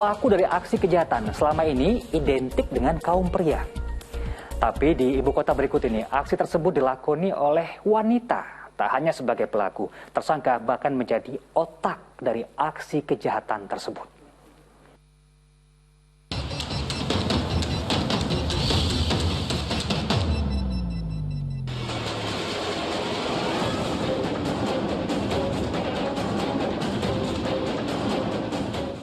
Pelaku dari aksi kejahatan selama ini identik dengan kaum pria. Tapi di ibu kota berikut ini, aksi tersebut dilakoni oleh wanita. Tak hanya sebagai pelaku, tersangka bahkan menjadi otak dari aksi kejahatan tersebut.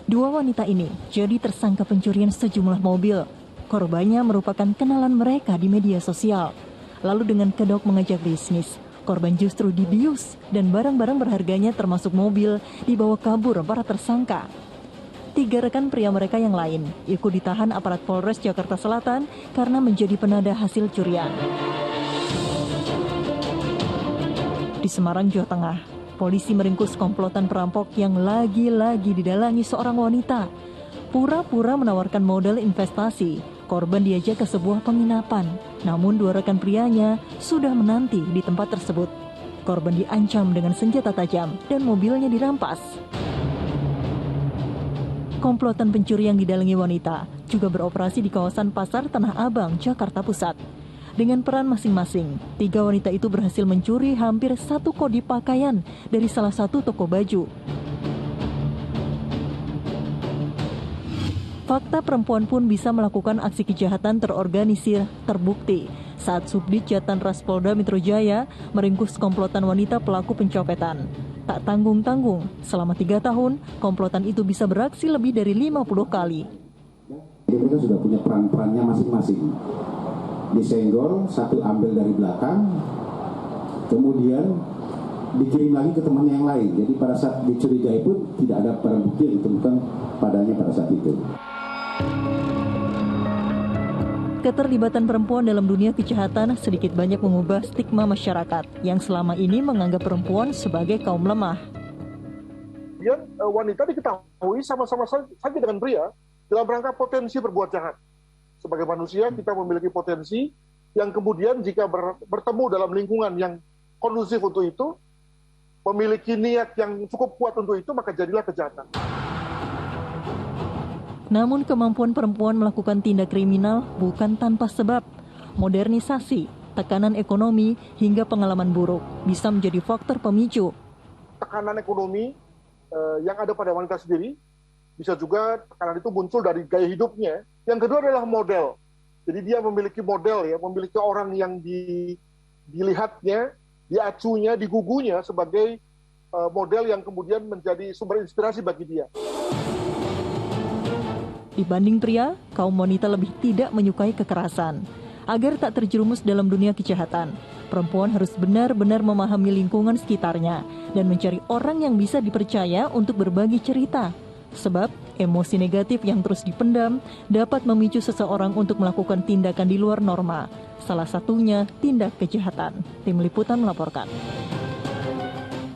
Dua wanita ini jadi tersangka pencurian sejumlah mobil. Korbannya merupakan kenalan mereka di media sosial. Lalu dengan kedok mengajak bisnis, korban justru dibius dan barang-barang berharganya termasuk mobil dibawa kabur para tersangka. 3 rekan pria mereka yang lain ikut ditahan aparat Polres Jakarta Selatan karena menjadi penada hasil curian. Di Semarang, Jawa Tengah, polisi meringkus komplotan perampok yang lagi-lagi didalangi seorang wanita. Pura-pura menawarkan modal investasi, korban diajak ke sebuah penginapan. Namun 2 rekan prianya sudah menanti di tempat tersebut. Korban diancam dengan senjata tajam dan mobilnya dirampas. Komplotan pencuri yang didalangi wanita juga beroperasi di kawasan Pasar Tanah Abang, Jakarta Pusat. Dengan peran masing-masing, 3 wanita itu berhasil mencuri hampir 1 kodi pakaian dari salah satu toko baju. Fakta perempuan pun bisa melakukan aksi kejahatan terorganisir terbukti saat Subdit Jatanras Polda Metro Jaya meringkus komplotan wanita pelaku pencopetan. Tak tanggung-tanggung, selama 3 tahun, komplotan itu bisa beraksi lebih dari 50 kali. Mereka sudah punya peran-perannya masing-masing. Disenggol, satu ambil dari belakang, kemudian dikirim lagi ke teman yang lain. Jadi pada saat dicurigai pun tidak ada barang bukti yang ditemukan padanya pada saat itu. Keterlibatan perempuan dalam dunia kejahatan sedikit banyak mengubah stigma masyarakat yang selama ini menganggap perempuan sebagai kaum lemah. Kemudian wanita diketahui sama-sama saja dengan pria dalam rangka potensi berbuat jahat. Sebagai manusia kita memiliki potensi yang kemudian jika bertemu dalam lingkungan yang kondusif untuk itu, memiliki niat yang cukup kuat untuk itu, maka jadilah kejahatan. Namun kemampuan perempuan melakukan tindak kriminal bukan tanpa sebab. Modernisasi, tekanan ekonomi, hingga pengalaman buruk bisa menjadi faktor pemicu. Tekanan ekonomi yang ada pada wanita sendiri, bisa juga tekanan itu muncul dari gaya hidupnya. Yang kedua adalah model. Jadi dia memiliki model, ya, memiliki orang yang dilihatnya, diacunya, digugunya sebagai model yang kemudian menjadi sumber inspirasi bagi dia. Dibanding pria, kaum wanita lebih tidak menyukai kekerasan. Agar tak terjerumus dalam dunia kejahatan, perempuan harus benar-benar memahami lingkungan sekitarnya dan mencari orang yang bisa dipercaya untuk berbagi cerita. Sebab emosi negatif yang terus dipendam dapat memicu seseorang untuk melakukan tindakan di luar norma. Salah satunya tindak kejahatan. Tim Liputan melaporkan.